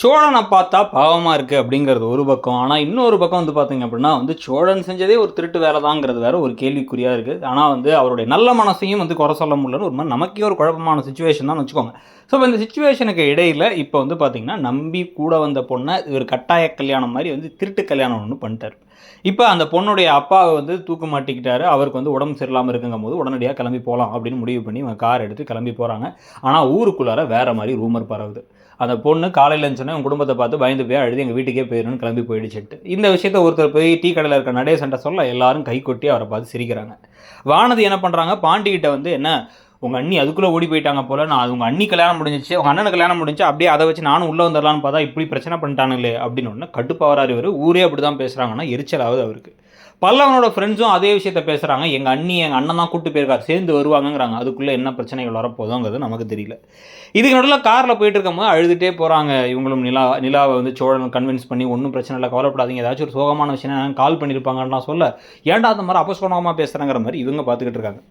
சோழனை பார்த்தா பாவமாக இருக்குது அப்படிங்கிறது ஒரு பக்கம். ஆனால் இன்னொரு பக்கம் வந்து பார்த்தீங்க அப்படின்னா சோழன் செஞ்சதே ஒரு திருட்டு வேலை தாங்கிறது வேற ஒரு கேள்விக்குறியாக இருக்குது. ஆனால் அவருடைய நல்ல மனசையும் குறை சொல்ல முடியலன்னு ஒரு மாதிரி நமக்கே ஒரு குழப்பமான சுச்சுவேஷன் தான் வச்சுக்கோங்க. ஸோ இப்போ இந்த சுச்சுவேஷனுக்கு இடையில் இப்போ பார்த்தீங்கன்னா நம்பி கூட வந்த பொண்ணை இவர் கட்டாய கல்யாணம் மாதிரி திருட்டு கல்யாணம் ஒன்று பண்ணிட்டார். இப்போ அந்த பொண்ணுடைய அப்பாவை தூக்க மாட்டிக்கிட்டாரு. அவருக்கு உடம்பு சரியில்லாமல் இருக்குங்கும் போது உடனடியாக கிளம்பி போகலாம் அப்படின்னு முடிவு பண்ணி இவங்க கார் எடுத்து கிளம்பி போகிறாங்க. ஆனால் ஊருக்குள்ளார வேறு மாதிரி ரூமர் பரவுது. அந்த பொண்ணு காலையில் இருந்துச்சுன்னா உங்கள் குடும்பத்தை பார்த்து பயந்து போய் அழுது எங்கள் வீட்டுக்கே போயிடணும்னு கிளம்பி போயிடுச்சுட்டு இந்த விஷயத்தை ஒருத்தர் போய் டீ கடையில் இருக்க நடேசன்ட்ட சொல்ல எல்லாரும் கை கொட்டி அவரை பார்த்து சிரிக்கிறாங்க. வானதி என்ன பண்ணுறாங்க, பாண்டிகிட்ட என்ன உங்கள் அண்ணி அதுக்குள்ளே ஓடி போயிட்டாங்க போல், நான் உங்கள் அண்ணி கல்யாணம் முடிஞ்சிச்சு, உங்கள் அண்ணனுக்கு கல்யாணம் முடிஞ்சு அப்படியே அதை வச்சு நானும் உள்ளே வந்துடலான்னு பார்த்தா இப்படி பிரச்சனை பண்ணிட்டானுங்களே அப்படின்னு ஒன்று கட்டுப்பாவராரு. இவர் ஊரே அப்படி தான் பேசுகிறாங்கன்னா எரிச்சலாவது அவருக்கு. பல்லவனோட ஃப்ரெண்ட்ஸும் அதே விஷயத்த பேசுகிறாங்க. எங்கள் அண்ணி எங்கள் அண்ணன் தான் கூப்பிட்டு போயிருக்காரு, சேர்ந்து வருவாங்கங்கிறாங்க. அதுக்குள்ளே என்ன பிரச்சனைகள் வரப்போதோங்கிறது நமக்கு தெரியல. இதுக்கு நடுவில் காரில் போயிட்டு இருக்கும்போது அழுதுகிட்டே போகிறாங்க. இவங்களும் நிலாவை சோழன் கன்வின்ஸ் பண்ணி ஒன்றும் பிரச்சனை இல்லை, கவலைப்படாதீங்க, ஏதாச்சும் ஒரு சோகமான விஷயம் கால் பண்ணியிருப்பாங்கன்னா சொல்ல ஏன்டா அந்த மாதிரி அபசோகமாக பேசுகிறாங்கிற மாதிரி இவங்க பார்த்துக்கிட்டு இருக்காங்க.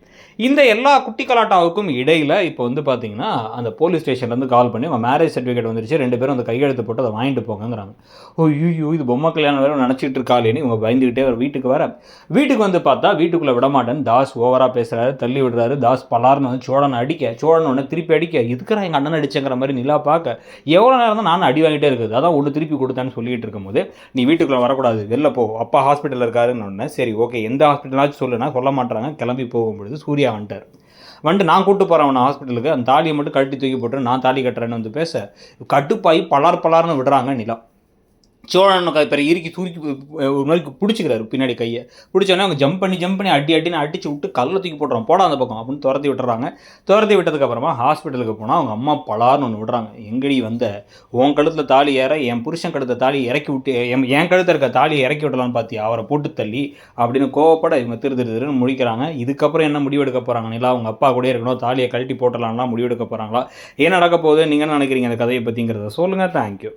இந்த எல்லா குட்டி கலாட்டாவுக்கும் இடையில் இப்போ பார்த்தீங்கன்னா அந்த போலீஸ் ஸ்டேஷன்லேருந்து கால் பண்ணி உங்கள் மேரேஜ் சர்டிஃபிகேட் வந்துருச்சு, 2 பேரும் கையெழுத்து போட்டு அதை வாங்கிட்டு போங்கிறாங்க. ஐயோ இது பொம்மை கல்யாணம் வேறு நினச்சிட்டு இருக்காளேன்னு இவங்க பயந்துக்கிட்டே வீட்டுக்கு வீட்டுக்கு பார்த்தா வீட்டுக்குள்ளே விடமாட்டேன். தாஸ் ஓவராக பேசுகிறாரு, தள்ளி விடுறாரு. தாஸ் பலார்னு சோழனை அடிக்க, சோழன் உடனே திருப்பி அடிக்க, இதுக்குறா எங்கள் அண்ணன் அடிச்சங்கிற மாதிரி நிலா பார்க்க எவ்வளோ நேரம் தான் நானும் அடி வாங்கிட்டே இருக்குது. அதான் ஒன்று திருப்பி கொடுத்தான்னு சொல்லிட்டு இருக்கும்போது நீ வீட்டுக்குள்ளே வரக்கூடாது, வெளில போ, அப்பா ஹாஸ்பிட்டலில் இருக்காருன்னு ஒன்று. சரி ஓகே, எந்த ஹாஸ்பிட்டலாச்சும் சொல்லுனா சொல்ல மாட்டாங்க. கிளம்பி போகும்பொழுது சூர்யா வந்துட்டு நான் கூப்பிட்டு போகிறேன் அவனை ஹாஸ்பிட்டலுக்கு, அந்த தாலியை மட்டும் கழட்டி தூக்கி போட்டு நான் தாலி கட்டுறேன்னு பேச கட்டுப்பாயி பலார்னு விடுறாங்க நிலா. சோழன் இப்போ இறுக்கி தூக்கி ஒரு மாதிரி பிடிச்சிக்கிறாரு பின்னாடி கையை. பிடிச்சோன்னே அவங்க ஜம்ப் பண்ணி அடின்னு அடிச்சு விட்டு கல்லை தூக்கி போட்டுறான், போட அந்த பக்கம் அப்படின்னு துரத்தி விட்டுறாங்க. துரத்தி விட்டதுக்கப்புறமா ஹாஸ்பிட்டலுக்கு போனால் அவங்க அம்மா பலார்னு ஒன்று விடுறாங்க. எங்கடி உன் கழுத்தில் தாலி ஏற என் புருஷன் கழுத்த தாலி இறக்கி விட்டு என் கழுத்தில் இருக்க தாலியை இறக்கி விடலான்னு பார்த்தியா, அவரை போட்டு தள்ளி அப்படின்னு கோவப்பட இவங்க திருன்னு முடிக்கிறாங்க. இதுக்கப்புறம் என்ன முடிவெடுக்க போகிறாங்க, நிலா அவங்க அப்பா கூட இருக்கணும், தாலியை கழட்டி போட்டலாம்லாம் முடிவெடுக்க போகிறாங்களா, ஏன் நடக்க போகுது நீங்கள் என்ன நினைக்கிறீங்க அந்த கதையை பற்றிங்கிறத சொல்லுங்கள். தேங்க்யூ.